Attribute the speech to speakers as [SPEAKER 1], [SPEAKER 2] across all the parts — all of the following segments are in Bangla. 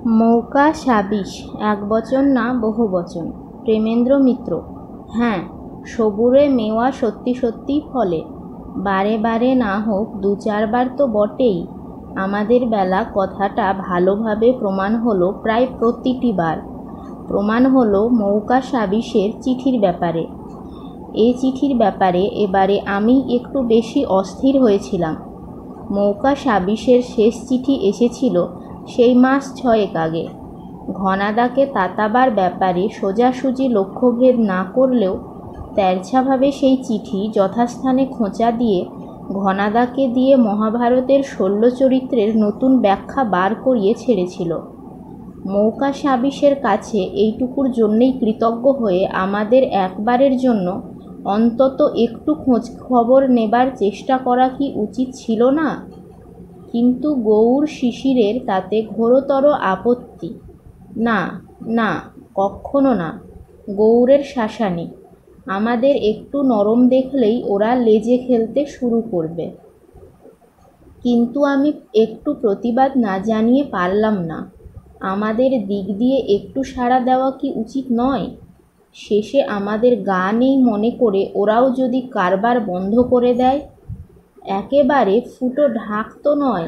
[SPEAKER 1] মৌকা সাবিস একবচন না বহুবচন। প্রেমেন্দ্র মিত্র। হ্যাঁ, সবুরে মেওয়া সত্যি সত্যিই ফলে, বারে বারে না হোক ২-৪ বার তো বটেই। আমাদের বেলা কথাটা ভালোভাবে প্রমাণ হলো প্রায় প্রতিটি বার। প্রমাণ হলো মৌকা সাবিসের চিঠির ব্যাপারে। এ চিঠির ব্যাপারে এবারে আমি একটু বেশি অস্থির হয়েছিলাম। মৌকা সাবিসের শেষ চিঠি এসেছিল সেই মাস ৬ আগে। ঘনাদাকে তাতাবার ব্যাপারে সোজাসুজি লক্ষ্যভেদ না করলেও তেরছাভাবে সেই চিঠি যথাস্থানে খোঁচা দিয়ে ঘনাদাকে দিয়ে মহাভারতের শল্যচরিত্রের নতুন ব্যাখ্যা বার করিয়ে ছেড়েছিল। মৌকা সাবিসের কাছে এইটুকুর জন্যেই কৃতজ্ঞ হয়ে আমাদের একবারের জন্য অন্তত একটু খোঁজ খবর নেবার চেষ্টা করা কি উচিত ছিল না? কিন্তু গৌর শিশিরের তাতে ঘোরতর আপত্তি। না না, কক্ষনো না। গৌরের শাসানি। আমাদের একটু নরম দেখলেই ওরা লেজে খেলতে শুরু করবে। কিন্তু আমি একটু প্রতিবাদ না জানিয়ে পারলাম না। আমাদের দিক দিয়ে একটু সাড়া দেওয়া কি উচিত নয়? শেষে আমাদের গা নেই মনে করে ওরাও যদি কারবার বন্ধ করে দেয়। একেবারে ফুটো ঢাক তো নয়।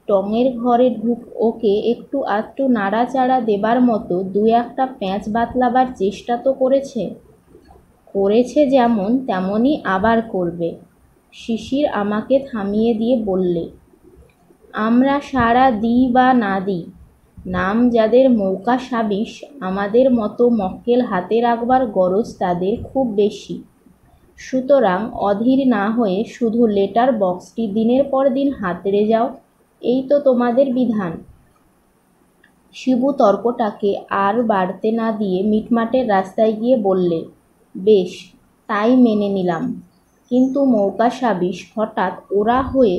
[SPEAKER 1] টঙের ঘরে ওকে একটু আধটু নাড়াচাড়া দেবার মতো ২-১টা প্যাঁচ বাতলাবার চেষ্টা তো করেছে যেমন তেমনই আবার করবে। শিশির আমাকে থামিয়ে দিয়ে বললে, আমরা সাড়া দিই বা না দিই, নাম যাদের মৌকা সাবিস, আমাদের মতো মক্কেল হাতে রাখবার গরজ তাদের খুব বেশি। সুতরাং অধীর না হয়ে শুধু লেটার বক্সটি দিনের পর দিন হাতড়ে যাও, এই তো তোমাদের বিধান। শিবু তর্কটাকে আর বাড়তে না দিয়ে মিটমাটের রাস্তায় গিয়ে বললে, বেশ, তাই মেনে নিলাম। কিন্তু মৌকা সাবিস হঠাৎ ওরা হয়ে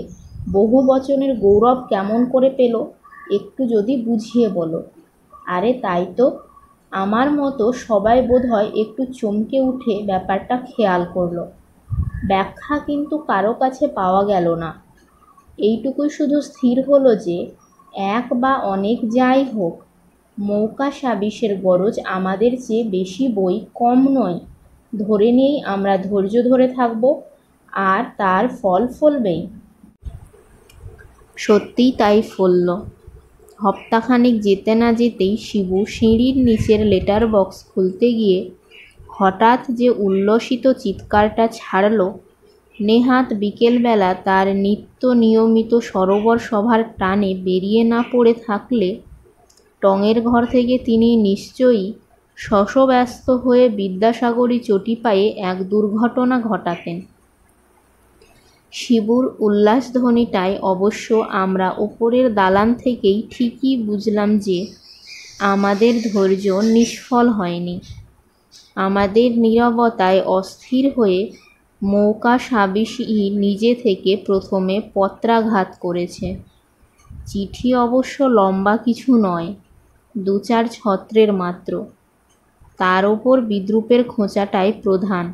[SPEAKER 1] বহুবচনের গৌরব কেমন করে পেল, একটু যদি বুঝিয়ে বলো। আরে তাই তো, আমার মতো সবাই বোধহয় একটু চমকে উঠে ব্যাপারটা খেয়াল করল। ব্যাখ্যা কিন্তু কারো কাছে পাওয়া গেল না। এইটুকুই শুধু স্থির হলো যে, এক বা অনেক যাই হোক, মৌকা সাবিসের গরজ আমাদের চেয়ে বেশি বই কম নয়। ধরে নিয়েই আমরা ধৈর্য ধরে থাকব, আর তার ফল ফলবেই। সত্যিই তাই ফলল। হপ্তাখানেক যেতে না যেতেই শিবু সিঁড়ির নিচের লেটার বক্স খুলতে গিয়ে হঠাৎ যে উল্লসিত চিৎকারটা ছাড়ল, নেহাত বিকেলবেলা তার নিত্য নিয়মিত সরোবর সভার টানে বেরিয়ে না পড়ে থাকলে টঙের ঘর থেকে তিনি নিশ্চয়ই শশব্যস্ত হয়ে বিদ্যাসাগরী চটি পায়ে এক দুর্ঘটনা ঘটাতেন। শিবুর উল্লাসধ্বনিটায় অবশ্য আমরা ওপরের দালান থেকেই ঠিকই বুঝলাম যে আমাদের ধৈর্য নিষ্ফল হয়নি। আমাদের নীরবতায় অস্থির হয়ে মৌকা সাবিসই নিজে থেকে প্রথমে পত্রাঘাত করেছে। চিঠি অবশ্য লম্বা কিছু নয়, ২-৪ ছত্রের মাত্র। তার ওপর বিদ্রূপের খোঁচাটাই প্রধান।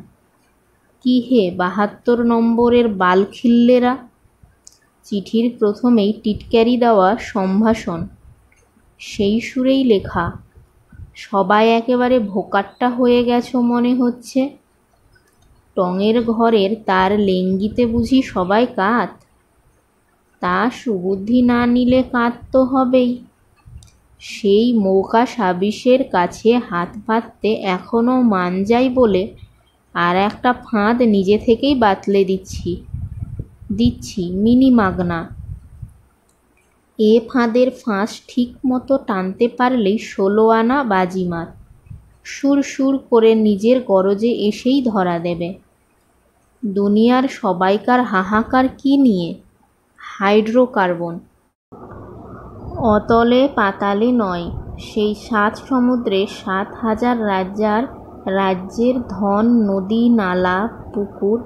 [SPEAKER 1] কি হে ৭২ নম্বরের বালখিল্যেরা! চিঠির প্রথমেই টিটকারি দেওয়া সম্ভাষণ। সেই সুরেই লেখা, সবাই একেবারে ভোকাট্টা হয়ে গেছো মনে হচ্ছে। টঙের ঘরের তার লেঙ্গিতে বুঝি সবাই কাত? তা সুবুদ্ধি না নিলে কাত তো হবেই। সেই মৌকা সাবিসের কাছে হাত পাততে এখনো মান যায় বলে আর একটা ফাঁদ নিজে থেকেই বাতলে দিচ্ছি মিনি মাগনা। এ ফাঁদের ফাঁস ঠিক মতো টানতে পারলেই ১৬ আনা বাজিমাত। সুর সুর করে নিজের গরজে এসেই ধরা দেবে। দুনিয়ার সবাইকার হাহাকার কি নিয়ে? হাইড্রোকার্বন। অতলে পাতালে নয়, সেই ৭ সমুদ্রে ৭,০০০ রাজ্যের ধন, নদী, নালা, পুকুর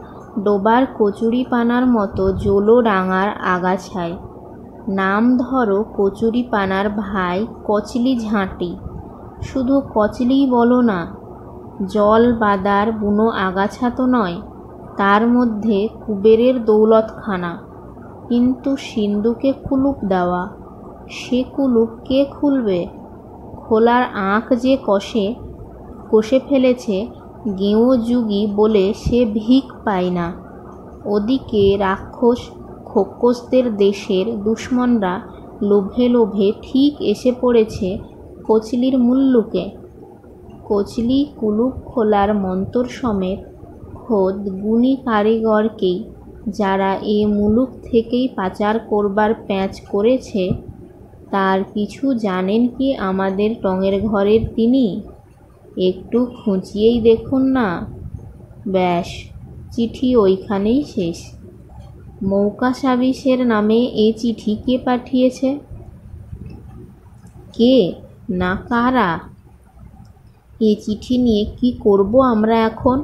[SPEAKER 1] ডোবার কচুরিপানার মতো জোলো ডাঙার আগাছায়। নাম ধরো কচুরিপানার ভাই কচলি ঝাঁটি। শুধু কচলিই বলো না, জল বাদার বুনো আগাছা তো নয়, তার মধ্যে কুবেরের দৌলতখানা, কিন্তু সিন্ধুকে কুলুপ দেওয়া। সে কুলুপ কে খুলবে? খোলার আঁক যে কষে ফেলেছে গেঁয়ো যুগী বলে সে ভিক পায় না। ওদিকে রাক্ষস খোক্কসদের দেশের দুশমনরা লোভে লোভে ঠিক এসে পড়েছে কচলির মুল্লুকে। কচলি কুলুপ খোলার মন্তর সমেত খোদ গুণী কারিগরকেই, যারা এ মুলুক থেকেই পাচার করবার প্যাঁচ করেছে, তার কিছু জানেন কি আমাদের টঙের ঘরের তিনি? একটু খুঁচিয়েই দেখুন না। ব্যাস, চিঠি ওইখানেই শেষ। মৌকাসাবিসের নামে এ চিঠি কে পাঠিয়েছে? কে না কারা? এ চিঠি নিয়ে কি করব আমরা এখন?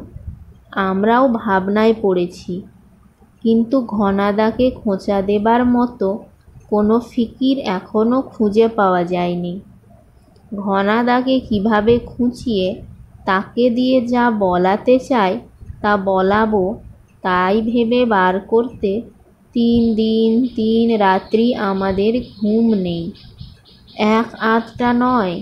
[SPEAKER 1] আমরাও ভাবনায় পড়েছি, কিন্তু ঘনাদাকে খোঁচা দেবার মতো কোনো ফিকির এখনো খুঁজে পাওয়া যায়নি। ঘনাদাকে কিভাবে খুঁচিয়ে তাকে দিয়ে যা বলাতে চাই তা বলাবো, তাই ভেবে বার করতে 3 দিন 3 রাত্রি আমাদের ঘুম নেই। 1 আধটা নয়,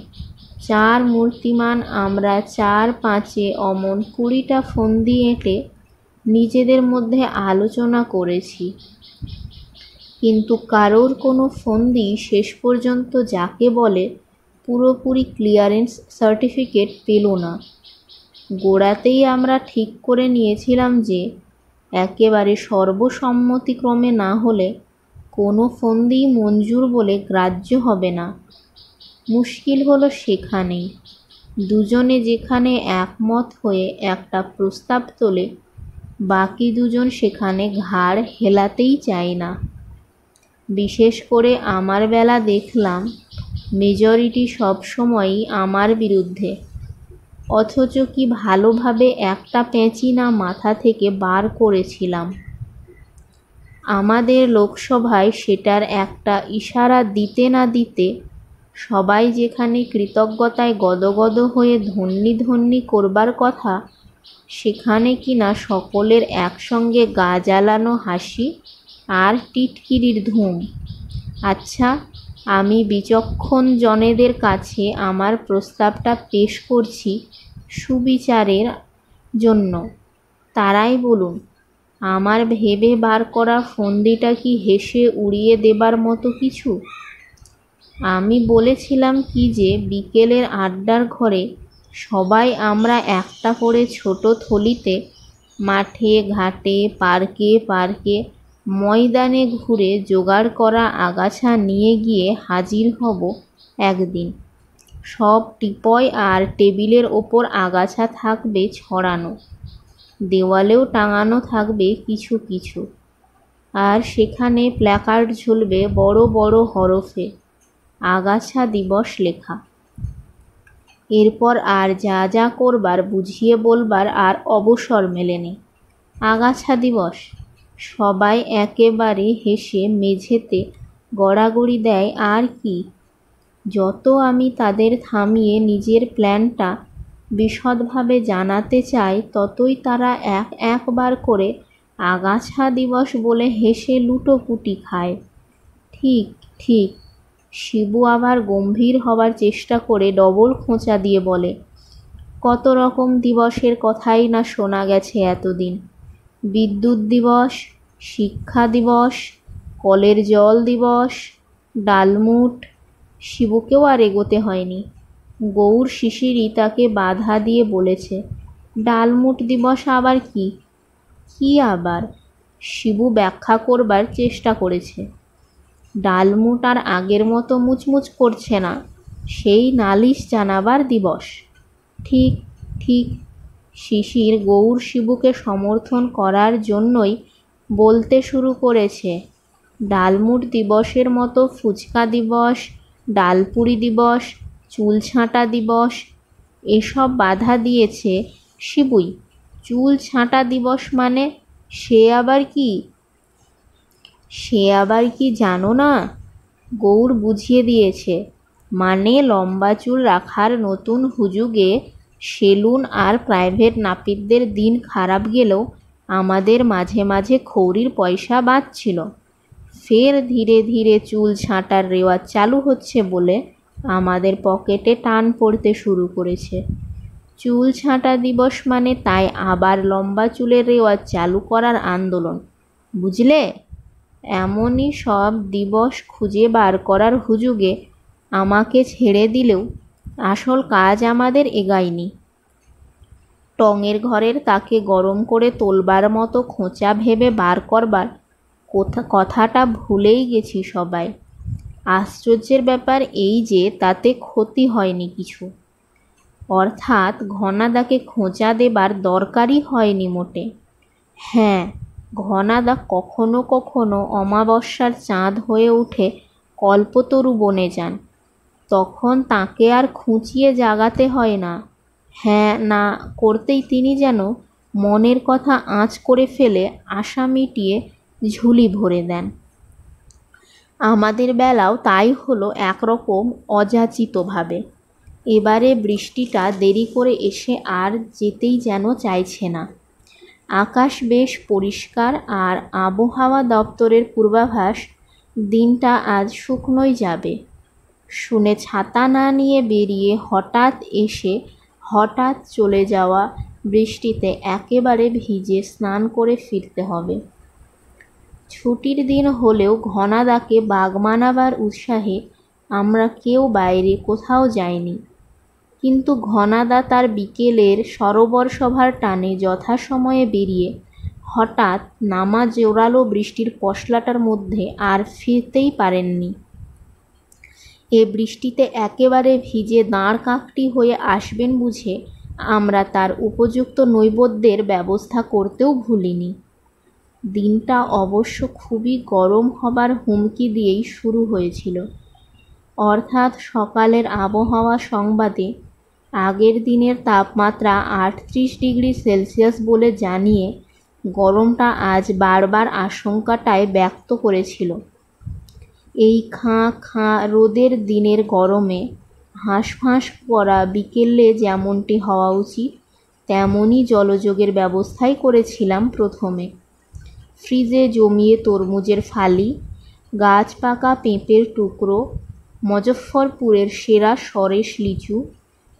[SPEAKER 1] 4 মূর্তিমান আমরা 4-5-এ অমন 20টা ফন্দি এঁটে নিজেদের মধ্যে আলোচনা করেছি, কিন্তু কারোর কোনো ফন্দি শেষ পর্যন্ত যাকে বলে পুরোপুরি ক্লিয়ারেন্স সার্টিফিকেট পেল না। গোড়াতেই আমরা ঠিক করে নিয়েছিলাম যে একেবারে সর্বসম্মতিক্রমে না হলে কোনো ফন্দিই মঞ্জুর বলে গ্রাহ্য হবে না। মুশকিল হলো সেখানেই। দুজনে যেখানে একমত হয়ে একটা প্রস্তাব তোলে, বাকি দুজন সেখানে ঘাড় হেলাতেই চায় না। বিশেষ করে আমার বেলা দেখলাম মেজরিটি সবসময়ই আমার বিরুদ্ধে, অথচ কি ভালোভাবে একটা পেঁচি না মাথা থেকে বার করেছিলাম। আমাদের লোকসভায় সেটার একটা ইশারা দিতে না দিতে সবাই যেখানে কৃতজ্ঞতায় গদগদ হয়ে ধন্যি ধন্যি করবার কথা, সেখানে কিনা সকলের একসঙ্গে গা জ্বালানো হাসি আর টিটকিরির ধুম। আচ্ছা, আমি বিচক্ষণ জনেদের কাছে আমার প্রস্তাবটা পেশ করছি সুবিচারের জন্য। তারাই বলুন, আমার ভেবে বার করা ফন্দিটা কি হেসে উড়িয়ে দেবার মতো কিছু? আমি বলেছিলাম কি যে বিকেলের আড্ডার ঘরে সবাই আমরা একটা করে ছোট থলিতে মাঠে ঘাটে পার্কে পার্কে ময়দানে ঘুরে জোগাড় করা আগাছা নিয়ে গিয়ে হাজির হব একদিন। সব টিপয় আর টেবিলের ওপর আগাছা থাকবে ছড়ানো, দেওয়ালেও টাঙানো থাকবে কিছু কিছু, আর সেখানে প্ল্যাকার্ড ঝুলবে বড় বড় হরফে আগাছা দিবস লেখা। এরপর আর যা যা করবার বুঝিয়ে বলবার আর অবসর মেলেনি। আগাছা দিবস, সবাই একেবারে হেসে মেঝেতে গড়াগড়ি দেয়। আর কি? যত আমি তাদের থামিয়ে নিজের প্ল্যানটা বিশদভাবে জানাতে চাই, ততই তারা একবার করে আগাছা দিবস বলে হেসে লুটোপুটি খায়। ঠিক ঠিক। শিবু আবার গম্ভীর হবার চেষ্টা করে ডবল খোঁচা দিয়ে বলে, কত রকম দিবসের কথাই না শোনা গেছে এতদিন। বিদ্যুৎ দিবস, শিক্ষা দিবস, কলের জল দিবস, ডালমুট। শিবুকেও আর এগোতে হয়নি। গৌর শিশিরই তাকে বাধা দিয়ে বলেছে, ডালমুট দিবস আবার কি? কি আবার? শিবু ব্যাখ্যা করবার চেষ্টা করেছে। ডালমুট আর আগের মতো মুচমুচ করছে না, সেই নালিশ জানাবার দিবস। ঠিক ঠিক। শিশির গৌর শিবুকে সমর্থন করার জন্যই বলতে শুরু করেছে, ডালমুট দিবসের মতো ফুচকা দিবস, ডালপুরি দিবস, চুল ছাঁটা দিবস এসব বাধা দিয়েছে শিবুই। চুল ছাঁটা দিবস মানে সে আবার কি জানো না? গৌর বুঝিয়ে দিয়েছে, মানে লম্বা চুল রাখার নতুন হুজুগে সেলুন আর প্রাইভেট নাপিতদের দিন খারাপ গেলেও আমাদের মাঝে মাঝে খৌরির পয়সা বাঁচছিল। ফের ধীরে ধীরে চুল ছাঁটার রেওয়াজ চালু হচ্ছে বলে আমাদের পকেটে টান পড়তে শুরু করেছে। চুল ছাঁটা দিবস মানে তাই আবার লম্বা চুলের রেওয়াজ চালু করার আন্দোলন, বুঝলে? এমনই সব দিবস খুঁজে বার করার হুজুগে আমাকে ছেড়ে দিলেও আসল কাজ আমাদের এগায়নি। টঙের ঘরের তাকে গরম করে তোলবার মতো খোঁচা ভেবে বার করবার কথাটা ভুলেই গেছি সবাই। আশ্চর্যের ব্যাপার এই যে তাতে ক্ষতি হয়নি কিছু, অর্থাৎ ঘনাদাকে খোঁচা দেবার দরকারই হয়নি মোটে। হ্যাঁ, ঘনাদা কখনো কখনো অমাবস্যার চাঁদ হয়ে উঠে কল্পতরু বনে যান, তখন তাকে আর খুঁচিয়ে জাগাতে হয় না। হ্যাঁ না করতেই তিনি যেন মনের কথা আঁচ করে ফেলে আশা মিটিয়ে ঝুলি ভরে দেন। আমাদের বেলাও তাই হলো একরকম অযাচিতভাবে। এবারে বৃষ্টিটা দেরি করে এসে আর যেতেই যেন চাইছে না। আকাশ বেশ পরিষ্কার, আর আবহাওয়া দপ্তরের পূর্বাভাস দিনটা আজ শুকনোই যাবে। শুনে ছাতা না নিয়ে বেরিয়ে হঠাৎ এসে হঠাৎ চলে যাওয়া বৃষ্টিতে একেবারে ভিজে স্নান করে ফিরতে হবে। ছুটির দিন হলেও ঘনাদাকে বাগ মানাবার উৎসাহে আমরা কেউ বাইরে কোথাও যাইনি, কিন্তু ঘনাদা তার বিকেলের সরোবর সভার টানে যথাসময়ে বেরিয়ে হঠাৎ নামা জোরালো বৃষ্টির পশলাটার মধ্যে আর ফিরতেই পারেননি। এ বৃষ্টিতে একেবারে ভিজে দাঁড় কাকটি হয়ে আসবেন বুঝে আমরা তার উপযুক্ত নৈবেদ্যের ব্যবস্থা করতেও ভুলিনি। দিনটা অবশ্য খুবই গরম হবার হুমকি দিয়েই শুরু হয়েছিল, অর্থাৎ সকালের আবহাওয়া সংবাদে আগের দিনের তাপমাত্রা 38°C বলে জানিয়ে গরমটা আজ বাড়বার আশঙ্কাটাই ব্যক্ত করেছিল। এই খাঁ খাঁ রোদের দিনের গরমে হাঁসফাঁস করা বিকেলে যেমনটি হওয়া উচিত তেমনই জলযোগের ব্যবস্থাই করেছিলাম প্রথমে। ফ্রিজে জমিয়ে তরমুজের ফালি, গাছ পাকা পেঁপের টুকরো, মজফ্ফরপুরের সেরা সরেস লিচু,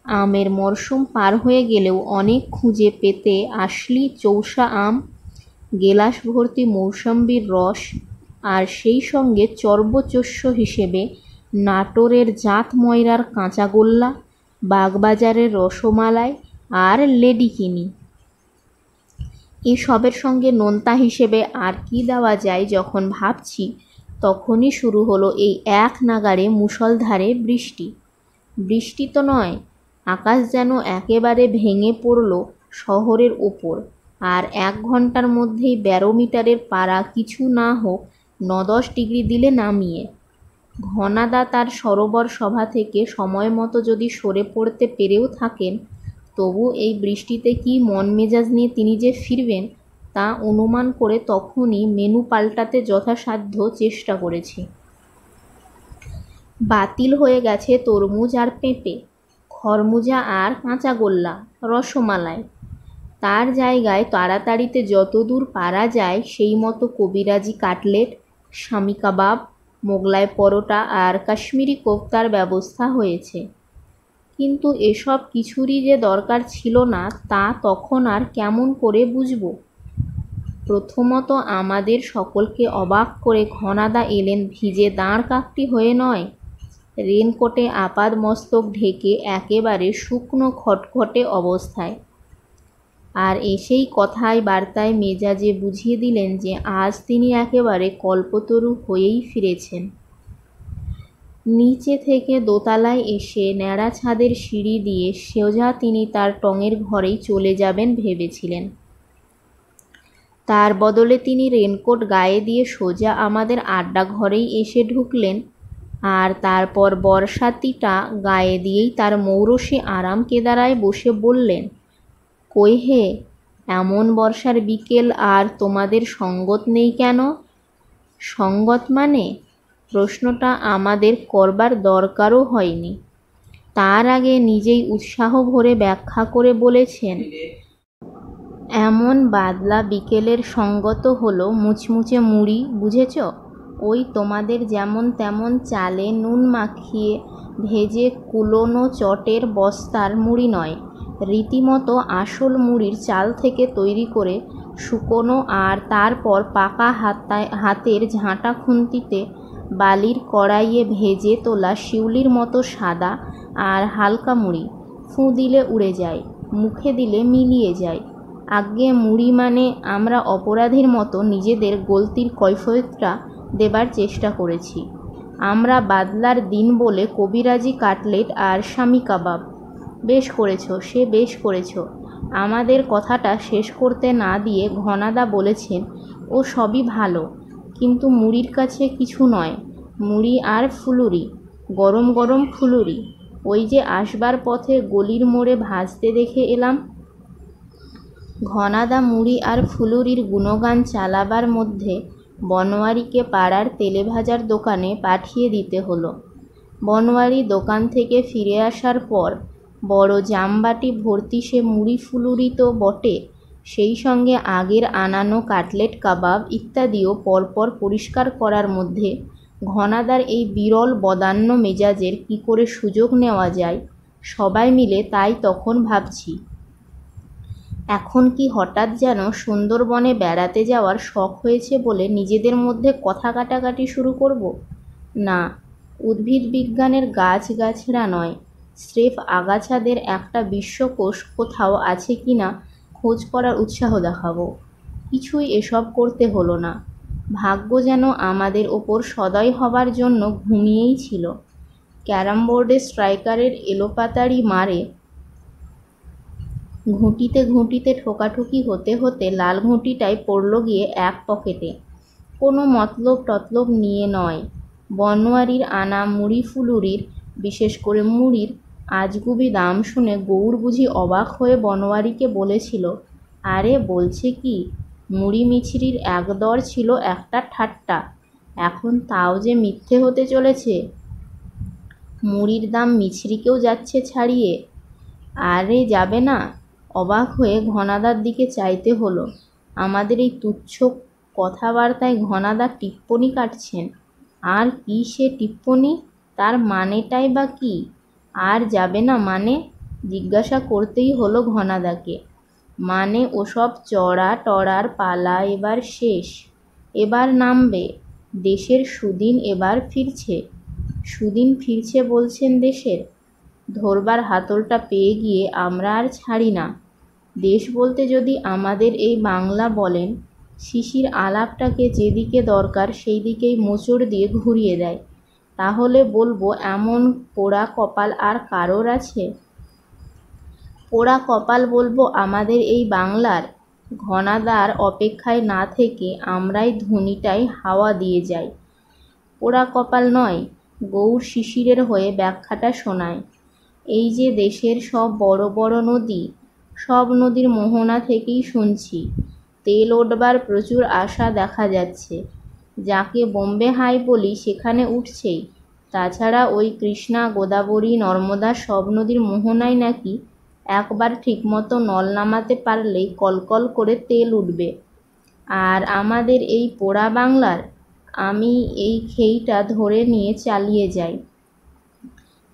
[SPEAKER 1] আমের মরশুম পার হয়ে গেলেও অনেক খুঁজে পেতে আসলি চৌষা আম, গেলাস ভর্তি মৌসম্বির রস, আর সেই সঙ্গে চর্বচোষ্য হিসেবে নাটোরের জাত ময়রার কাঁচাগোল্লা, বাগবাজারের রসমালাই আর লেডিকিনি। এসবের সঙ্গে নোনতা হিসেবে আর কি দেওয়া যায় যখন ভাবছি, তখনই শুরু হলো এই এক নাগাড়ে মুষলধারে বৃষ্টি। বৃষ্টি তো নয়, আকাশ যেন একেবারে ভেঙে পড়ল শহরের ওপর, আর 1 ঘন্টার মধ্যেই ব্যারোমিটারের পারা কিছু না হোক 9-10 ডিগ্রি দিলে নামিয়ে। ঘনাদা তার সরোবর সভা থেকে সময় মতো যদি সরে পড়তে পেরেও থাকেন, তবু এই বৃষ্টিতে কি মন মেজাজ নিয়ে তিনি যে ফিরবেন তা অনুমান করে তখনই মেনু পাল্টাতে যথাসাধ্য চেষ্টা করেছি। বাতিল হয়ে গেছে তরমুজ আর পেঁপে, খরমুজা আর কাঁচাগোল্লা, রসমালাই। তার জায়গায় তাড়াতাড়িতে যতদূর পারা যায় সেই মতো কবিরাজি কাটলেট, শামি কাবাব, মোগলাই পরোটা আর কাশ্মীরি কোফতার ব্যবস্থা হয়েছে। কিন্তু এসব কিছুরই যে দরকার ছিল না তা তখন আর কেমন করে বুঝব? প্রথমত আমাদের সকলকে অবাক করে ঘনাদা এলেন ভিজে দাঁড় কাকটি হয়ে নয়, রেনকোটে আপাদ মস্তক ঢেকে একেবারে শুকনো খটখটে অবস্থায়। আর এসেই কথায় বার্তায় মেজাজে বুঝিয়ে দিলেন যে আজ তিনি একেবারে কল্পতরু হয়েই ফিরেছেন। নিচে থেকে দোতলায় এসে ন্যাড়া ছাদের সিঁড়ি দিয়ে সোজা তিনি তার টঙের ঘরেই চলে যাবেন ভেবেছিলেন। তার বদলে তিনি রেনকোট গায়ে দিয়ে সোজা আমাদের আড্ডা ঘরেই এসে ঢুকলেন, আর তারপর বর্ষাতিটা গায়ে দিয়েই তার মৌরসী আরাম কেদারায় বসে বললেন, কই হে, এমন বর্ষার বিকেল আর তোমাদের সঙ্গত নেই কেন? সঙ্গত মানে? প্রশ্নটা আমাদের করবার দরকারও হয়নি। তার আগে নিজেই উৎসাহ ভরে ব্যাখ্যা করে বলেছেন, এমন বাদলা বিকেলের সঙ্গত হলো মুচমুচে মুড়ি, বুঝেছ? ওই তোমাদের যেমন তেমন চালে নুন মাখিয়ে ভেজে কুলোনো চটের বস্তার মুড়ি নয়, রীতিমতো আসল মুড়ির চাল থেকে তৈরি করে শুকনো আর তারপর পাকা হাতের ঝাঁটা খুন্তিতে বালির কড়াইয়ে ভেজে তোলা শিউলির মতো সাদা আর হালকা মুড়ি। ফুঁ দিলে উড়ে যায়, মুখে দিলে মিলিয়ে যায়। আজ্ঞে মুড়ি মানে আমরা অপরাধীর মতো নিজেদের গলতির কৈফিয়তটা দেবার চেষ্টা করেছি। আমরা বাদলার দিন বলে কবিরাজি কাটলেট আর স্বামী কাবাব। বেশ করেছ, সে বেশ করেছ। আমাদের কথাটা শেষ করতে না দিয়ে ঘনাদা বলেছেন, ও সবই ভালো, কিন্তু মুড়ির কাছে কিছু নয়। মুড়ি আর ফুলুরি, গরম গরম ফুলুরি, ওই যে আসবার পথে গলির মোড়ে ভাজতে দেখে এলাম। ঘনাদা মুড়ি আর ফুলুরির গুণগান চালাবার মধ্যে বনোয়ারিকে পাড়ার তেলেভাজার দোকানে পাঠিয়ে দিতে হলো। বনোয়ারি দোকান থেকে ফিরে আসার পর বড় জামবাটি ভর্তি সে মুড়ি ফুলুরি তো বটে, সেই সঙ্গে আগের আনানো কাটলেট কাবাব ইত্যাদিও পরপর পরিষ্কার করার মধ্যে ঘনাদার এই বিরল বদান্য মেজাজের কি করে সুযোগ নেওয়া যায় সবাই মিলে তাই তখন ভাবছি। এখন কি হঠাৎ যেন সুন্দরবনে বেড়াতে যাওয়ার শখ হয়েছে বলে নিজেদের মধ্যে কথা কাটাকাটি শুরু করব? না, উদ্ভিদ বিজ্ঞানের গাছগাছড়া নয়, স্রেফ আগাছাদের একটা বিশ্বকোষ কোথাও আছে কি না খোঁজ করার উৎসাহ দেখাবো। কিছুই এসব করতে হলো না। ভাগ্য যেন আমাদের ওপর সদয় হবার জন্য ঘুমিয়েই ছিল। ক্যারামবোর্ডে স্ট্রাইকারের এলোপাতাড়ি মারে ঘুঁটিতে ঘুঁটিতে ঠোকাঠুকি হতে হতে লাল ঘুঁটিটাই পড়ল গিয়ে এক পকেটে। কোনো মতলব টতলব নিয়ে নয়। বনোয়ারির আনা মুড়ি ফুলুরির, বিশেষ করে মুড়ির আজগুবি দাম শুনে গৌর বুঝি অবাক হয়ে বনোয়ারিকে বলেছিল, আরে বলছে কি, মুড়ি মিছরির একদর ছিল একটা ঠাট্টা, এখন তাও যে মিথ্যে হতে চলেছে। মুড়ির দাম মিছরিকেও যাচ্ছে ছাড়িয়ে। আরে যাবে না? অবাক হয়ে ঘনাদার দিকে চাইতে হলো। আমাদের এই তুচ্ছ কথাবার্তায় ঘনাদা টিপ্পনি কাটছেন। আর কি সে টিপ্পনি? তার মানেটাই বা কি? আর যাবে না মানে? জিজ্ঞাসা করতেই হলো ঘনাদাকে। মানে ওসব চড়া টড়ার পালা এবার শেষ, এবার নামবে। দেশের সুদিন এবার ফিরছে। সুদিন ফিরছে বলছেন দেশের? ধরবার হাতলটা পেয়ে গিয়ে আমরা আর ছাড়ি না। দেশ বলতে যদি আমাদের এই বাংলা বলেন, শিশির আলাপটাকে যেদিকে দরকার সেই দিকেই মোচড় দিয়ে ঘুরিয়ে দেয়। তাহলে বলবো এমন পোড়া কপাল আর কারোর আছে? পোড়া কপাল বলবো আমাদের এই বাংলার। ঘনাদার অপেক্ষায় না থেকে আমরাই ধনীটাই হাওয়া দিয়ে যাই। পোড়া কপাল নয়, গৌর শিশিরের হয়ে ব্যাখ্যাটা শোনায়। এই যে দেশের সব বড় বড় নদী, সব নদীর মোহনা থেকেই শুনছি তেল ওঠবার প্রচুর আশা দেখা যাচ্ছে। যাকে বোম্বে হাই বলি সেখানে উঠছেই। তাছাড়া ওই কৃষ্ণা গোদাবরী নর্মদা সব নদীর মোহনায় নাকি একবার ঠিকমতো নল নামাতে পারলেই কলকল করে তেল উঠবে। আর আমাদের এই পোড়া বাংলার, আমি এই খেইটা ধরে নিয়ে চালিয়ে যাই।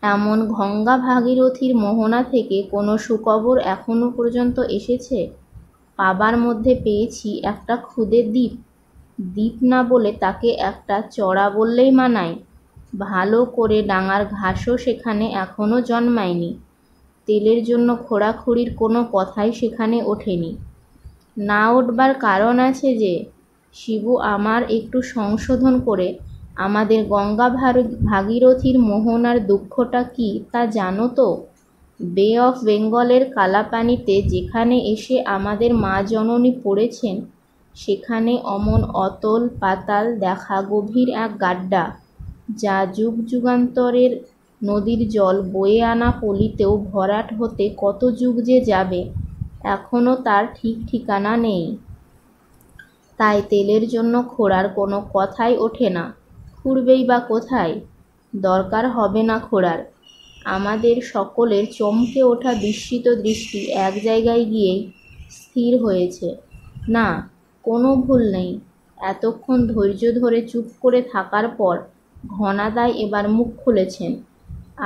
[SPEAKER 1] এমন গঙ্গা ভাগীরথীর মোহনা থেকে কোনো সুখবর এখনো পর্যন্ত এসেছে? পাবার মধ্যে পেয়েছি একটা ক্ষুদে দ্বীপ। দ্বীপ না বলে তাকে একটা চড়া বললেই মানায়। ভালো করে ডাঙার ঘাসও সেখানে এখনো জন্মায়নি। তেলের জন্য খোঁড়াখুড়ির কোনো কথাই সেখানে ওঠেনি। না উঠবার কারণ আছে যে, শিবু আমার একটু সংশোধন করে আমাদের গঙ্গা ভাগীরথীর মোহনার দুঃখটা কি তা জানো তো? বে অফ বেঙ্গলের কালাপানিতে যেখানে এসে আমাদের মা জননী পড়েছেন, সেখানে অমন অতল পাতাল দেখা গভীর এক গাড্ডা, যা যুগ যুগান্তরের নদীর জল বয়ে আনা পলিতেও ভরাট হতে কত যুগ যে যাবে এখনো তার ঠিক ঠিকানা নেই। তাই তেলের জন্য খোঁড়ার কোনো কথাই ওঠে না। খুঁড়বেই বা কোথায়? দরকার হবে না খোঁড়ার। আমাদের সকলের চমকে ওঠা বিস্মিত দৃষ্টি এক জায়গায় গিয়েই স্থির হয়েছে। না, কোনো ভুল নেই। এতক্ষণ ধৈর্য ধরে চুপ করে থাকার পর ঘনাদা এবার মুখ খুলেছেন।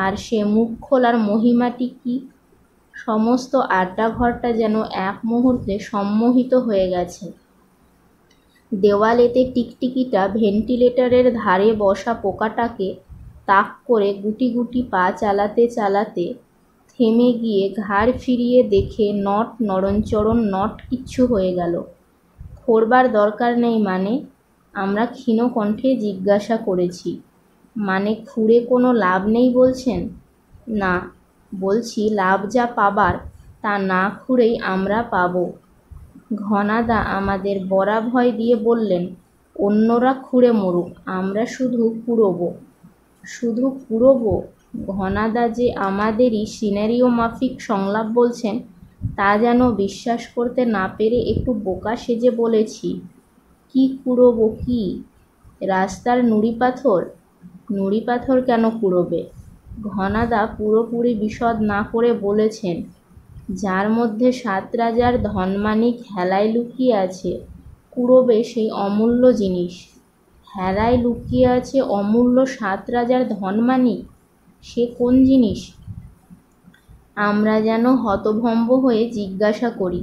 [SPEAKER 1] আর সে মুখ খোলার মহিমাটি কি! সমস্ত আড্ডাঘরটা যেন এক মুহূর্তে সম্মোহিত হয়ে গেছে। দেওয়ালেতে টিকটিকিটা ভেন্টিলেটরের ধারে বসা পোকাটাকে তাক করে গুটি গুটি পা চালাতে চালাতে থেমে গিয়ে ঘাড় ফিরিয়ে দেখে নট নড়নচড়ন নট কিচ্ছু হয়ে গেল। খোঁড়বার দরকার নেই মানে? আমরা ক্ষীণ কণ্ঠে জিজ্ঞাসা করেছি। মানে খুঁড়ে কোনো লাভ নেই বলছেন? না, বলছি লাভ যা পাবার তা না খুঁড়েই আমরা পাব। ঘনাদা আমাদের বড়া ভয় দিয়ে বললেন, অন্যরা খুঁড়ে মরুক, আমরা শুধু কুড়োব। শুধু কুড়োব? ঘনাদা যে আমাদেরই সিনারিও মাফিক সংলাপ বলছেন তা যেন বিশ্বাস করতে না পেরে একটু বোকা সেজে বলেছি, কি কুড়োব কি? রাস্তার নুড়ি পাথর? নুড়ি পাথর কেন কুড়োবে? ঘনাদা পুরোপুরি বিশদ না করে বলেছেন, যার মধ্যে 7 রাজার ধনমানিক হেলায় লুকিয়ে আছে, কুড়োবে সেই অমূল্য জিনিস। হেলায় লুকিয়ে আছে অমূল্য 7 রাজার ধনমানিক? সে কোন জিনিস? আমরা যেন হতভম্ব হয়ে জিজ্ঞাসা করি।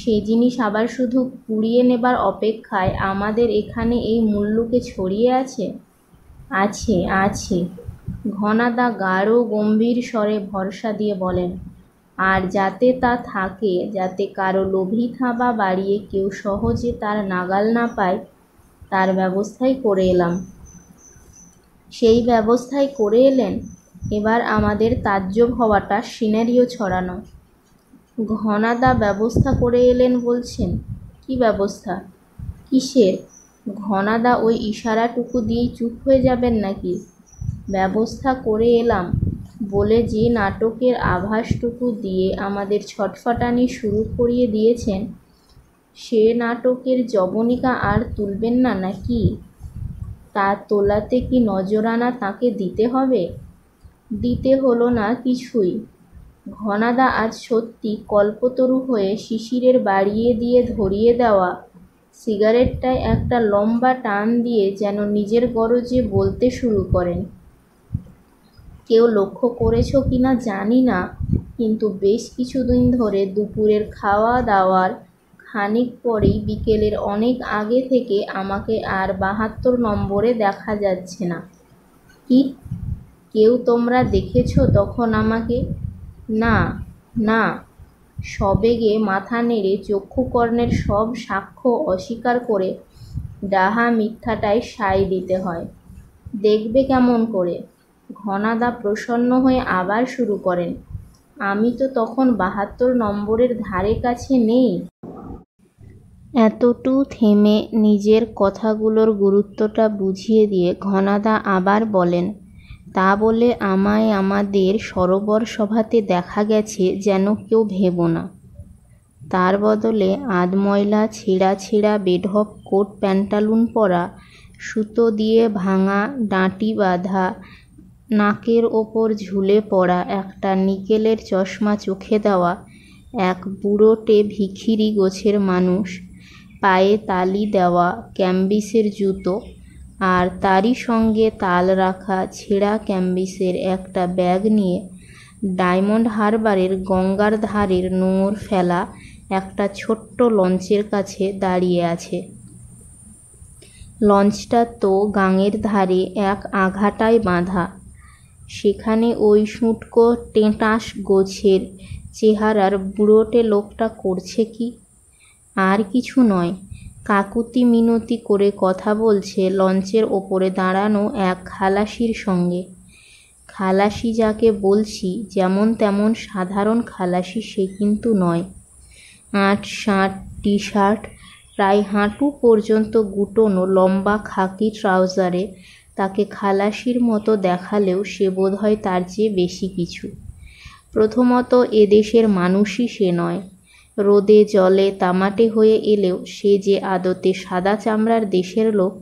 [SPEAKER 1] সে জিনিস আবার শুধু কুড়িয়ে নেবার অপেক্ষায় আমাদের এখানে এই মুল্লুকে ছড়িয়ে আছে? আছে, আছে। ঘনাদা গাঢ় গম্ভীর স্বরে ভরসা দিয়ে বলেন, আর যাতে তা থাকে, যাতে কারো লোভী থাবা বাড়িয়ে কেউ সহজে তার নাগাল না পায়, তার ব্যবস্থাই করে এলাম। সেই ব্যবস্থাই করে এলেন? এবার আমাদের তাজ্জব হওয়াটা সিনারিও ছড়ানো। ঘনাদা ব্যবস্থা করে এলেন বলছেন? কি ব্যবস্থা? কিসের? ঘনাদা ওই ইশারাটুকু দিয়েই চুপ হয়ে যাবেন নাকি? ব্যবস্থা করে এলাম বলে যে নাটকের আভাসটুকু দিয়ে আমাদের ছটফটানি শুরু করিয়ে দিয়েছেন, সে নাটকের জবনিকা আর তুলবেন না নাকি? তা তোলাতে কি নজরানা তাঁকে দিতে হবে? দিতে হলো না কিছুই। ঘনাদা আজ সত্যি কল্পতরু হয়ে শিশিরের বাড়িয়ে দিয়ে ধরিয়ে দেওয়া সিগারেটটায় একটা লম্বা টান দিয়ে যেন নিজের গরজে বলতে শুরু করেন, কেউ লক্ষ্য করেছ কিনা জানি না, কিন্তু বেশ কিছুদিন ধরে দুপুরের খাওয়া দাওয়ার খানিক পরেই বিকেলের অনেক আগে থেকে আমাকে আর 72 নম্বরে দেখা যাচ্ছে না। কি? কেউ তোমরা দেখেছ তখন আমাকে? না, না। সবেগে মাথা নেড়ে চক্ষুকর্ণের সব সাক্ষ্য অস্বীকার করে ডাহা মিথ্যাটায় সায় দিতে হয়। দেখবে কেমন করে? ঘনাদা প্রসন্ন হয়ে আবার শুরু করেন, আমি তো তখন 72 নম্বরের ধারে কাছে নেই। এতটু থেমে নিজের কথাগুলোর গুরুত্বটা বুঝিয়ে দিয়ে ঘনাদা আবার বলেন, তা বলে আমায় আমাদের সরোবর সভাতে দেখা গেছে যেন কেউ ভেবো না। তার বদলে আধময়লা ছেঁড়া ছেঁড়া বেঢপ কোট প্যান্টালুন পরা, সুতো দিয়ে ভাঙা ডাঁটি বাঁধা, নাকের ওপর ঝুলে পড়া একটা নিকেলের চশমা চোখে দেওয়া এক বুড়োটে ভিখিরি গোছের মানুষ, পায়ে তালি দেওয়া ক্যাম্বিসের জুতো, আর তারই সঙ্গে তাল রাখা ছেঁড়া ক্যাম্বিসের একটা ব্যাগ নিয়ে ডায়মন্ড হারবারের গঙ্গার ধারের নোঙর ফেলা একটা ছোট্ট লঞ্চের কাছে দাঁড়িয়ে আছে। লঞ্চটা তো গাঙের ধারে এক আঘাটায় বাঁধা। সেখানে ওই শুঁটকো টেঁটাস গোছের চেহারার বুড়োটে লোকটা করছে কি? আর কিছু নয়, কাকুতি মিনতি করে কথা বলছে লঞ্চের ওপরে দাঁড়ানো এক খালাসির সঙ্গে। খালাসি যাকে বলছি যেমন তেমন সাধারণ খালাসি সে কিন্তু নয়। আঁট শাঁট টি শার্ট, প্রায় হাঁটু পর্যন্ত গুটোনো লম্বা খাকি ট্রাউজারে তাকে খালাসির মতো দেখালেও সে বোধহয় তার চেয়ে বেশি কিছু। প্রথমত এদেশের মানুষই সে নয়। রোদে জলে তামাটে হয়ে এলেও সে যে আদতে সাদা চামড়ার দেশের লোক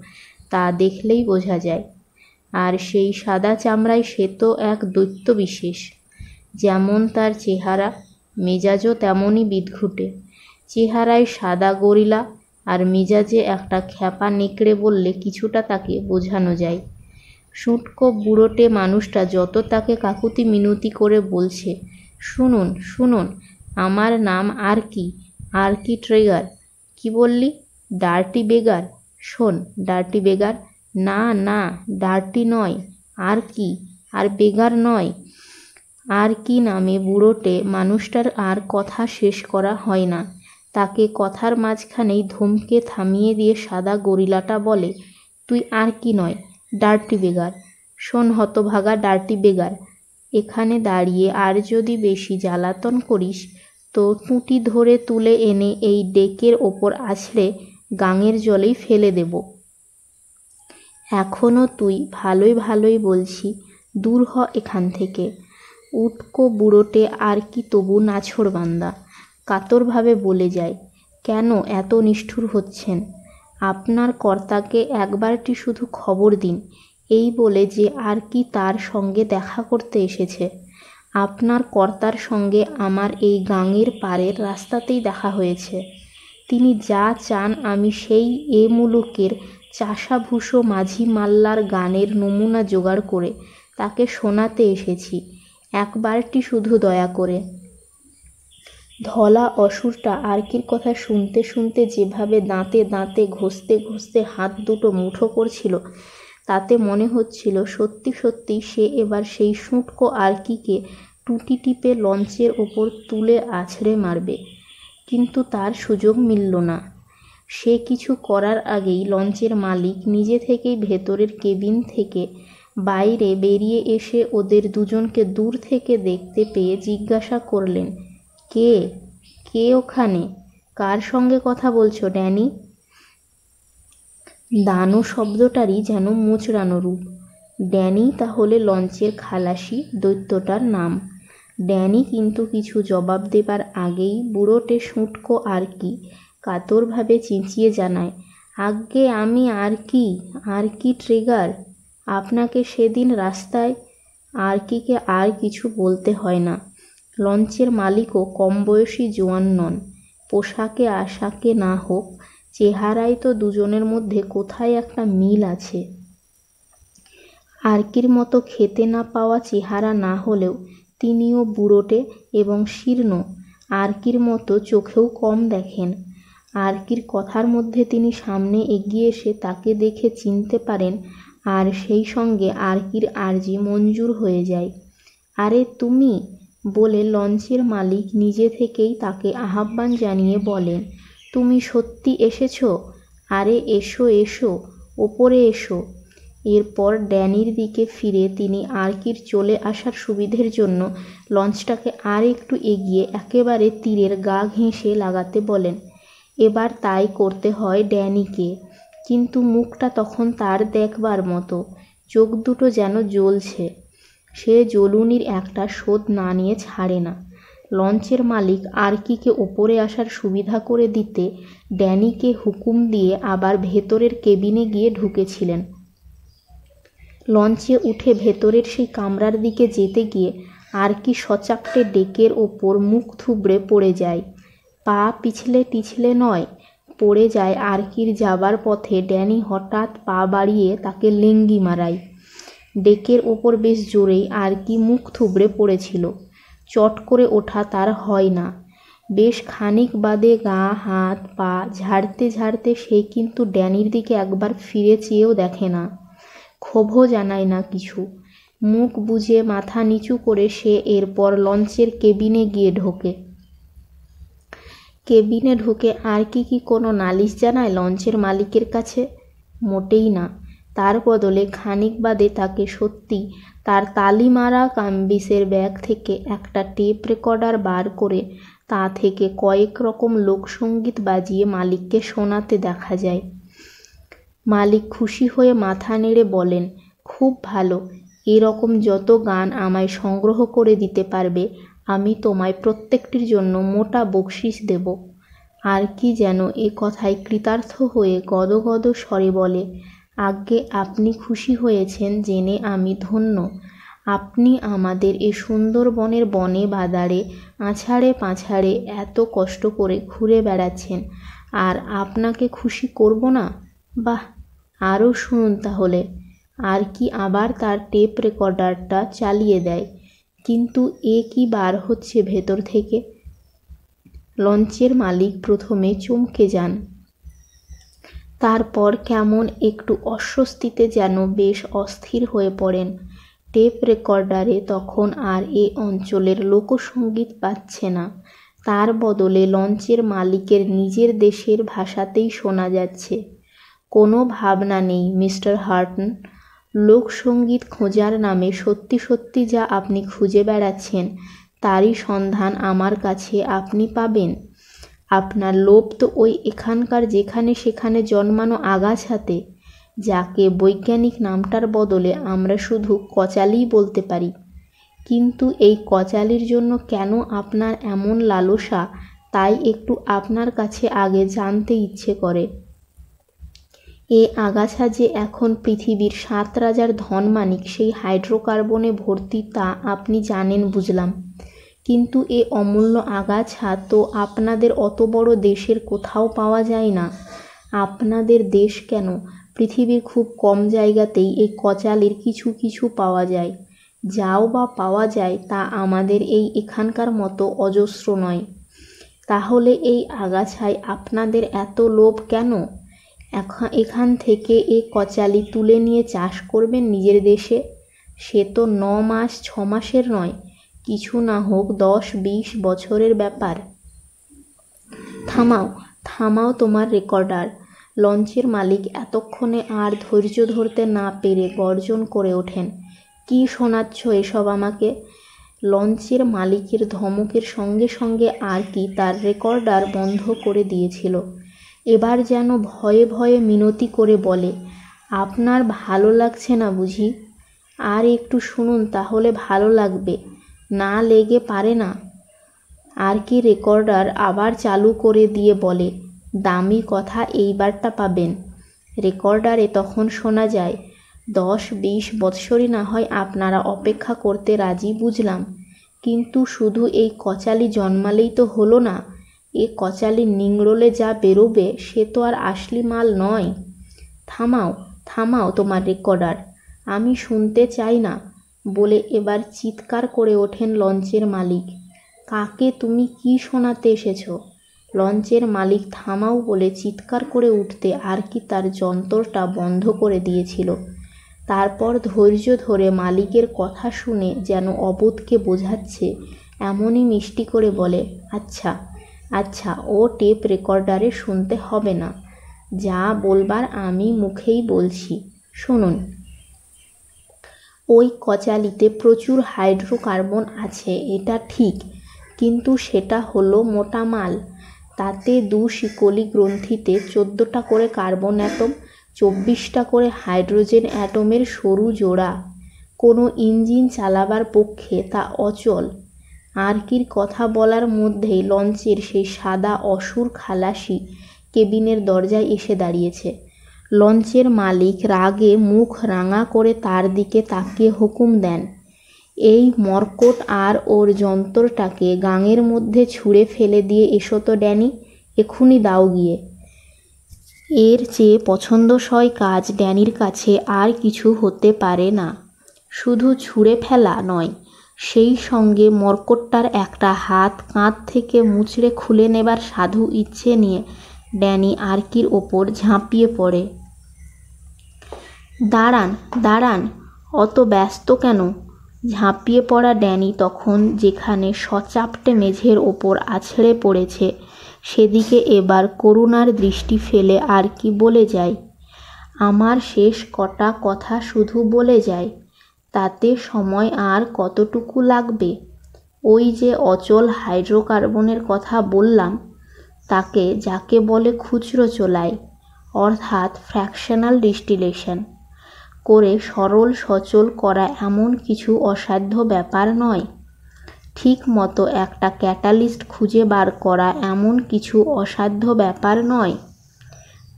[SPEAKER 1] তা দেখলেই বোঝা যায়। আর সেই সাদা চামড়ায় সে তো এক দৈত্য বিশেষ। যেমন তার চেহারা, মেজাজও তেমনই বিদঘুটে। চেহারায় সাদা গরিলা, আর মেজাজে একটা খ্যাপা নেকড়ে বললে কিছুটা তাকে বোঝানো যায়। শুঁটকো বুড়োটে মানুষটা যত তাকে কাকুতি মিনতি করে বলছে, শুনুন শুনুন, আমার নাম আর কি ট্রিগার। কি বললি? ডার্টি বেগার। শোন ডার্টি বেগার, না না, ডার্টি নয়, আর কি, আর বেগার নয়। আর কি নামে বুড়োটে মানুষটার আর কথা শেষ করা হয় না। তাকে কথার মাঝখানেই ধমকে থামিয়ে দিয়ে সাদা গরিলাটা বলে, তুই আর কি নয়, ডার্টি বেগার। শোন হতভাগা ডার্টি বেগার, এখানে দাঁড়িয়ে আর যদি বেশি জ্বালাতন করিস তো টুঁটি ধরে তুলে এনে এই ডেকের ওপর আছড়ে গাঙের জলেই ফেলে দেব। এখনও তুই ভালোই ভালোই বলছি, দূর হ এখান থেকে। উটকো বুড়োটে আর কি তবু নাছোড়বান্দা, কাতরভাবে বলে যায়, কেন এত নিষ্ঠুর হচ্ছেন? আপনার কর্তাকে একবারটি শুধু খবর দিন, এই বলে যে আর কি তার সঙ্গে দেখা করতে এসেছে। আপনার কর্তার সঙ্গে আমার এই গাঙের পাড়ের রাস্তাতেই দেখা হয়েছে। তিনি যা চান আমি সেই এ মুলুকের চাষাভুষো মাঝি মাল্লার গানের নমুনা জোগাড় করে তাকে শোনাতে এসেছি, একবারটি শুধু দয়া করে। ধলা অসুরটা আরকির কথা শুনতে শুনতে যেভাবে দাঁতে দাঁতে ঘষতে ঘষতে হাত দুটো মুঠো করছিল, তাতে মনে হচ্ছিল সত্যি সত্যি সে এবার সেই শুঁটকো আরকিকে টুটি টিপে লঞ্চের ওপর তুলে আছড়ে মারবে। কিন্তু তার সুযোগ মিলল না। সে কিছু করার আগেই লঞ্চের মালিক নিজে থেকেই ভেতরের কেবিন থেকে বাইরে বেরিয়ে এসে ওদের দুজনকে দূর থেকে দেখতে পেয়ে জিজ্ঞাসা করলেন, কে কে ওখানে? কার সঙ্গে কথা বলছো ড্যানি? দানো শব্দটারই যেন মোচড়ানো রূপ। ড্যানি তাহলে লঞ্চের খালাসি দৈত্যটার নাম। ড্যানি কিন্তু কিছু জবাব দেবার আগেই বুড়োটে শুঁটকো আর কি কাতরভাবে চেঁচিয়ে জানায়, আজ্ঞে আমি আর কি ট্রিগার। আপনাকে সেদিন রাস্তায় আরকিকে আর কিছু বলতে হয় না। লঞ্চের মালিকও কম বয়সী জোয়ান নন। পোশাকে আশাকে না হোক, চেহারায় তো দুজনের মধ্যে কোথায় একটা মিল আছে। আরকির মতো খেতে না পাওয়া চেহারা না হলেও তিনিও বুড়োটে এবং শীর্ণ। আরকির মতো চোখেও কম দেখেন। আরকির কথার মধ্যে তিনি সামনে এগিয়ে এসে তাকে দেখে চিনতে পারেন, আর সেই সঙ্গে আরকির আর্জি মঞ্জুর হয়ে যায়। আরে তুমি, বলে লঞ্চের মালিক নিজে থেকেই তাকে আহ্বান জানিয়ে বলেন, তুমি সত্যি এসেছো? আরে এসো এসো, ওপরে এসো। এরপর ড্যানির দিকে ফিরে তিনি আরকির চলে আসার সুবিধের জন্য লঞ্চটাকে আর একটু এগিয়ে একেবারে তীরের গা ঘেঁষে লাগাতে বলেন। এবার তাই করতে হয় ড্যানিকে, কিন্তু মুখটা তখন তার দেখবার মতো, চোখ দুটো যেন জ্বলছে। সে জ্বলুনির একটা শোধ না নিয়ে ছাড়ে না। লঞ্চের মালিক আরকিকে ওপরে আসার সুবিধা করে দিতে ড্যানিকে হুকুম দিয়ে আবার ভেতরের কেবিনে গিয়ে ঢুকেছিলেন। লঞ্চে উঠে ভেতরের সেই কামরার দিকে যেতে গিয়ে আরকি সচাপটে ডেকের ওপর মুখ থুবড়ে পড়ে যায়। পা পিছলে টিছলে নয়, পড়ে যায় আরকির যাবার পথে। ড্যানি হঠাৎ পা বাড়িয়ে তাকে লেঙ্গি মারায়। ডেকের ওপর বেশ জোরেই আরকি মুখ থুবড়ে পড়েছিল। চট করে ওঠা তার হয় না। বেশ খানিক বাদে গা হাত পা ঝাড়তে ঝাড়তে সে কিন্তু ড্যানির দিকে একবার ফিরে চেয়েও দেখে না, ক্ষোভও জানায় না কিছু। মুখ বুজে মাথা নিচু করে সে এরপর লঞ্চের কেবিনে গিয়ে ঢোকে। কেবিনে ঢুকে আরকি কি কোনো নালিশ জানায় লঞ্চের মালিকের কাছে? মোটেই না। তার বদলে খানিক বাদে তাকে সত্যি তার তালিমারা কাম্বিসের ব্যাগ থেকে একটা টেপ রেকর্ডার বার করে তা থেকে কয়েক রকম লোকসঙ্গীত বাজিয়ে মালিককে শোনাতে দেখা যায়। মালিক খুশি হয়ে মাথা নেড়ে বলেন, খুব ভালো, এরকম যত গান আমায় সংগ্রহ করে দিতে পারবে আমি তোমায় প্রত্যেকটির জন্য মোটা বকশিস দেব। আর কি যেন এ কথায় কৃতার্থ হয়ে গদগদ স্বরে বলে, আজ্ঞে আপনি খুশি হয়েছেন জেনে আমি ধন্য। আপনি আমাদের এ সুন্দরবনের বনে বাদারে আছাড়ে পাছাড়ে এত কষ্ট করে ঘুরে বেড়াচ্ছেন, আর আপনাকে খুশি করব না? বাহ, আরও শুনুন তাহলে। আর কি আবার তার টেপ রেকর্ডারটা চালিয়ে দেয়। কিন্তু এ কি বার হচ্ছে ভেতর থেকে? লঞ্চের মালিক প্রথমে চমকে যান, তারপর কেমন একটু অস্বস্তিতে যেন বেশ অস্থির হয়ে পড়েন। টেপ রেকর্ডারে তখন আর এ অঞ্চলের লোকসঙ্গীত পাচ্ছে না, তার বদলে লঞ্চের মালিকের নিজের দেশের ভাষাতেই শোনা যাচ্ছে। কোনো ভাবনা নেই মিস্টার হার্টন, লোকসঙ্গীত খোঁজার নামে সত্যি সত্যি যা আপনি খুঁজে বেড়াচ্ছেন তারই সন্ধান আমার কাছে আপনি পাবেন। আপনার লোভ তো ওই এখানকার যেখানে সেখানে জন্মানো আগাছাতে, যাকে বৈজ্ঞানিক নামটার বদলে আমরা শুধু কচালিই বলতে পারি। কিন্তু এই কচালির জন্য কেন আপনার এমন লালসা, তাই একটু আপনার কাছে আগে জানতে ইচ্ছে করে। এ আগাছা যে এখন পৃথিবীর 7 রাজার ধনমানিক সেই হাইড্রোকার্বনে ভর্তি তা আপনি জানেন বুঝলাম, কিন্তু এ অমূল্য আগাছা তো আপনাদের অত বড় দেশের কোথাও পাওয়া যায় না। আপনাদের দেশ কেন, পৃথিবীর খুব কম জায়গাতেই এই কচালির কিছু কিছু পাওয়া যায়। যাও বা পাওয়া যায় তা আমাদের এই এখানকার মতো অজস্র নয়। তাহলে এই আগাছায় আপনাদের এত লোভ কেন? এখান থেকে এ কচালি তুলে নিয়ে চাষ করবেন নিজের দেশে। সে তো 9 মাস 6 মাসের নয়, কিছু না হোক 10-20 বছরের ব্যাপার। থামাও থামাও তোমার রেকর্ডার। লঞ্চের মালিক এতক্ষণে আর ধৈর্য ধরতে না পেরে গর্জন করে ওঠেন, কি শোনাচ্ছ এসব আমাকে? লঞ্চের মালিকের ধমকের সঙ্গে সঙ্গে আর কি তার রেকর্ডার বন্ধ করে দিয়েছিল। এবার যেন ভয়ে ভয়ে মিনতি করে বলে, আপনার ভালো লাগছে না বুঝি? আর একটু শুনুন তাহলে ভালো লাগবে, না লেগে পারে না। আর কি রেকর্ডার আবার চালু করে দিয়ে বলে, দামি কথা এইবারটা পাবেন। রেকর্ডারে তখন শোনা যায়, 10-20 বৎসরই না হয় আপনারা অপেক্ষা করতে রাজি বুঝলাম, কিন্তু শুধু এই কচালি জন্মালেই তো হলো না। এ কচালি নিংড়লে যা বেরোবে সে তো আর আসলি মাল নয়। থামাও থামাও তোমার রেকর্ডার, আমি শুনতে চাই না বলে এবার চিৎকার করে ওঠেন লঞ্চের মালিক। কাকে তুমি কি শোনাতে এসেছ? লঞ্চের মালিক থামাও বলে চিৎকার করে উঠতে আর কি তার যন্ত্রটা বন্ধ করে দিয়েছিল। তারপর ধৈর্য ধরে মালিকের কথা শুনে যেন অবোধকে বোঝাচ্ছে এমনই মিষ্টি করে বলে, আচ্ছা আচ্ছা, ও টেপ রেকর্ডারে শুনতে হবে না, যা বলবার আমি মুখেই বলছি, শুনুন। ওই কচালিতে প্রচুর হাইড্রোকার্বন আছে এটা ঠিক, কিন্তু সেটা হলো মোটা মাল। তাতে 2 শিকলি গ্রন্থিতে 14টা করে কার্বন অ্যাটম, 24টা করে হাইড্রোজেন অ্যাটমের সরু জোড়া। কোনো ইঞ্জিন চালাবার পক্ষে তা অচল। আরকির কথা বলার মধ্যেই লঞ্চের সেই সাদা অসুর খালাসি কেবিনের দরজায় এসে দাঁড়িয়েছে। লঞ্চের মালিক রাগে মুখ রাঙা করে তার দিকে তাকিয়ে হুকুম দেন, এই মর্কট আর ওর যন্ত্রটাকে গাঙের মধ্যে ছুঁড়ে ফেলে দিয়ে এসো তো ড্যানি, এক্ষুনি দাও গিয়ে। এর চেয়ে পছন্দসই কাজ ড্যানির কাছে আর কিছু হতে পারে না। শুধু ছুঁড়ে ফেলা নয়, সেই সঙ্গে মর্কটটার একটা হাত কাঁধ থেকে মুচড়ে খুলে নেবার সাধু ইচ্ছে নিয়ে ড্যানি আরকির ওপর ঝাঁপিয়ে পড়ে। দাঁড়ান দাঁড়ান, অত ব্যস্ত কেন? ঝাঁপিয়ে পড়া ড্যানি তখন যেখানে সচাপটে মেঝের ওপর আছড়ে পড়েছে সেদিকে এবার করুণার দৃষ্টি ফেলে আর কি বলে যায়, আমার শেষ কটা কথা শুধু বলে যায়, তাতে সময় আর কতটুকু লাগবে? ওই যে অচল হাইড্রোকার্বনের কথা বললাম, তাকে যাকে বলে খুচরো চোলাই, অর্থাৎ ফ্র্যাকশনাল ডিস্টিলেশন করে সরল সচল করা এমন কিছু অসাধ্য ব্যাপার নয়। ঠিক মতো একটা ক্যাটালিস্ট খুঁজে বার করা এমন কিছু অসাধ্য ব্যাপার নয়।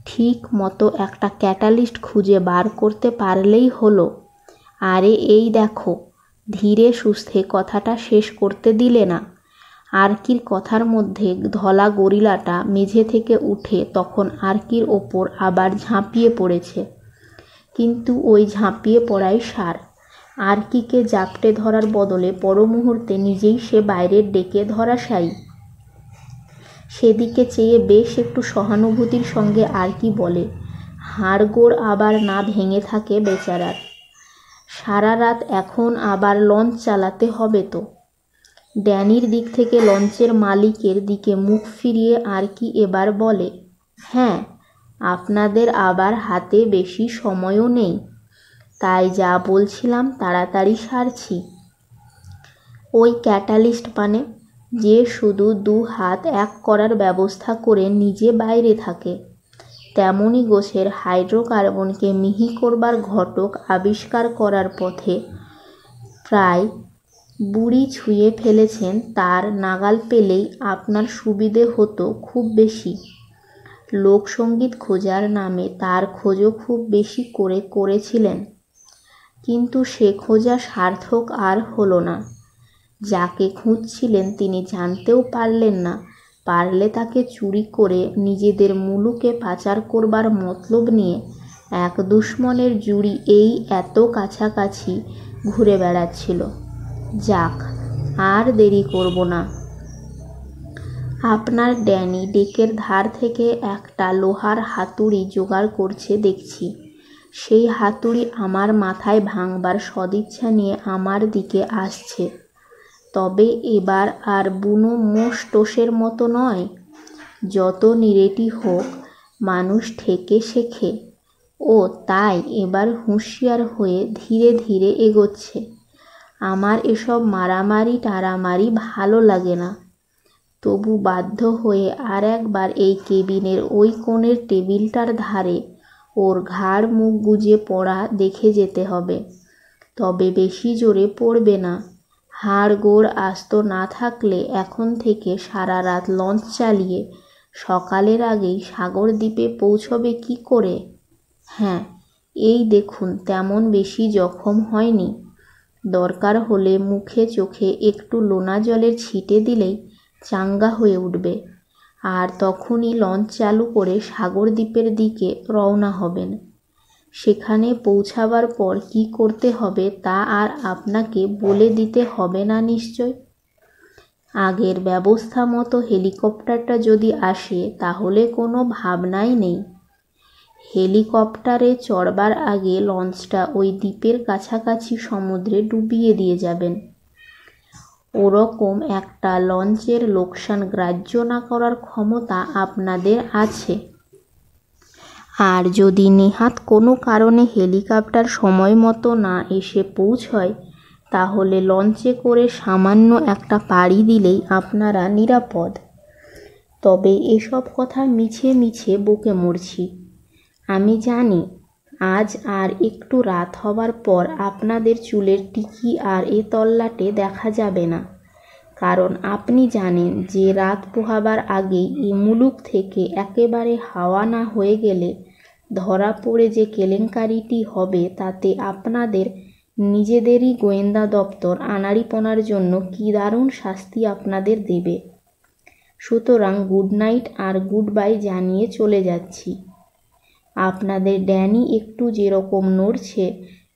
[SPEAKER 1] ঠিক মতো একটা ক্যাটালিস্ট খুঁজে বার করতে পারলেই হলো। আরে এই দেখো, ধীরে সুস্থে কথাটা শেষ করতে দিলে না। আরকির কথার মধ্যে ধলা গরিলাটা মেঝে থেকে উঠে তখন আরকির ওপর আবার ঝাঁপিয়ে পড়েছে। কিন্তু ওই ঝাঁপিয়ে পড়াই সার। আরকিকে জাপটে ধরার বদলে পর মুহূর্তে নিজেই সে বাইরের ডেকে ধরাশায়ী। সেদিকে চেয়ে বেশ একটু সহানুভূতির সঙ্গে আরকি বলে, হাড়গোড় আবার না ভেঙে থাকে বেচারার। সারা রাত এখন আবার লঞ্চ চালাতে হবে তো। ড্যানির দিক থেকে লঞ্চের মালিকের দিকে মুখ ফিরিয়ে আরকি এবার বলে, হ্যাঁ, আপনাদের আবার হাতে বেশি সময়ও নেই, তাই যা বলছিলাম তাড়াতাড়ি সারছি। ওই ক্যাটালিস্ট মানে যে শুধু 2 হাত এক করার ব্যবস্থা করে নিজে বাইরে থাকে, তেমনই গোছের হাইড্রোকার্বনকে মিহি করবার ঘটক আবিষ্কার করার পথে প্রায় বুড়ি ছুঁয়ে ফেলেছেন। তার নাগাল পেলেই আপনার সুবিধে হতো খুব বেশি। লোকসঙ্গীত খোঁজার নামে তার খোঁজও খুব বেশি করেছিলেন, কিন্তু সে খোঁজা সার্থক আর হলো না। যাকে খুঁজছিলেন তিনি জানতেও পারলেন না, পারলে তাকে চুরি করে নিজেদের মুলুকে পাচার করবার মতলব নিয়ে এক দুশ্মনের জুড়ি এই এত কাছাকাছি ঘুরে বেড়াচ্ছিল। যাক, আর দেরি করব না। আপনার ড্যানি ডেকের ধার থেকে একটা লোহার হাতুড়ি জোগাড় করছে দেখছি। সেই হাতুড়ি আমার মাথায় ভাঙবার সদিচ্ছা নিয়ে আমার দিকে আসছে। তবে এবার আর বুনো মোষ টোষের মতো নয়। যত নিরেটি হোক, মানুষ ঠেকে শেখে। ও তাই এবার হুঁশিয়ার হয়ে ধীরে ধীরে এগোচ্ছে। আমার এসব মারামারি টারামারি ভালো লাগে না। তবু বাধ্য হয়ে আর একবার এই কেবিনের ওই কোণের টেবিলটার ধারে ওর ঘাড় মুখ গুজে পড়া দেখে যেতে হবে। তবে বেশি জোরে পড়বে না। হাড়গোড় আস্ত না থাকলে এখন থেকে সারা রাত লঞ্চ চালিয়ে সকালের আগেই সাগরদ্বীপে পৌঁছবে কি করে? হ্যাঁ, এই দেখুন, তেমন বেশি জখম হয়নি। দরকার হলে মুখে চোখে একটু লোনা জলের ছিটে দিলেই চাঙ্গা হয়ে উঠবে। আর তখনই লঞ্চ চালু করে সাগরদ্বীপের দিকে রওনা হবেন। সেখানে পৌঁছাবার পর কি করতে হবে তা আর আপনাকে বলে দিতে হবে না নিশ্চয়। আগের ব্যবস্থা মতো হেলিকপ্টারটা যদি আসে তাহলে কোনো ভাবনাই নেই। হেলিকপ্টারে চড়বার আগে লঞ্চটা ওই দ্বীপের কাছাকাছি সমুদ্রে ডুবিয়ে দিয়ে যাবেন। ওরকম একটা লঞ্চের লোকসান গ্রাহ্য না করার ক্ষমতা আপনাদের আছে। আর যদি নেহাত কোনো কারণে হেলিকপ্টার সময় মতো না এসে পৌঁছয়, তাহলে লঞ্চে করে সামান্য একটা পাড়ি দিলেই আপনারা নিরাপদ। তবে এসব কথা মিছে মিছে বকে মরছি। আমি জানি আজ আর একটু রাত হবার পর আপনাদের চুলের টিকি আর এ তল্লাটে দেখা যাবে না। কারণ আপনি জানেন যে রাত পোহাবার আগেই এই মুলুক থেকে একেবারে হাওয়া না হয়ে গেলে ধরা পড়ে যে কেলেঙ্কারিটি হবে তাতে আপনাদের নিজেদেরই গোয়েন্দা দপ্তর আনাড়িপনার জন্য কী দারুণ শাস্তি আপনাদের দেবে। সুতরাং গুড নাইট আর গুড বাই জানিয়ে চলে যাচ্ছি। আপনাদের ড্যানি একটু যেরকম নড়ছে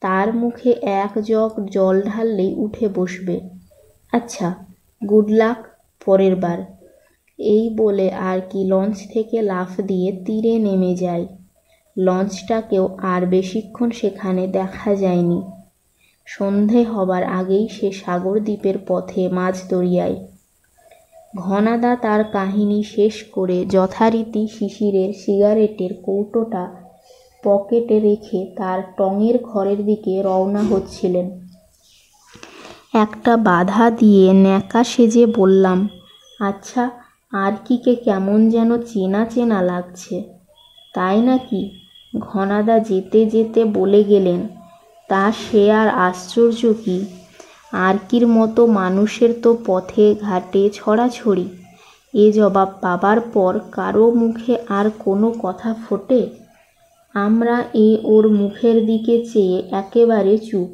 [SPEAKER 1] তার মুখে এক জগ জল ঢাললেই উঠে বসবে। আচ্ছা, গুড লাক পরের বার। এই বলে আর কি লঞ্চ থেকে লাফ দিয়ে তীরে নেমে যায়। লঞ্চটাকেও আর বেশিক্ষণ সেখানে দেখা যায়নি। সন্ধে হবার আগেই সে সাগরদ্বীপের পথে মাঝদরিয়ায়। ঘনাদা তার কাহিনী শেষ করে যথারীতি শিশিরের সিগারেটের কৌটোটা পকেটে রেখে তার টঙের ঘরের দিকে রওনা হচ্ছিলেন। একটা বাধা দিয়ে ন্যাকা সেজে বললাম, আচ্ছা, আরকিকে কেমন যেন চেনা চেনা লাগছে। তাই নাকি? ঘনাদা যেতে যেতে বলে গেলেন, তা সে আর আশ্চর্য কি? আরকির মতো মানুষের তো পথে ঘাটে ছড়াছড়ি। এ জবাব পাবার পর কারো মুখে আর কোনো কথা ফোটে? আমরা ওর মুখের দিকে চেয়ে একেবারে চুপ।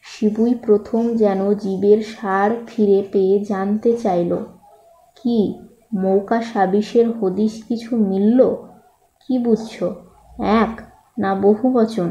[SPEAKER 1] শিবুই প্রথম যেন জীবের সার ফিরে পেয়ে জানতে চাইল, কি মৌকা সাবিসের হদিশ কিছু মিলল? কি বুঝছ, এক না বহু বচন?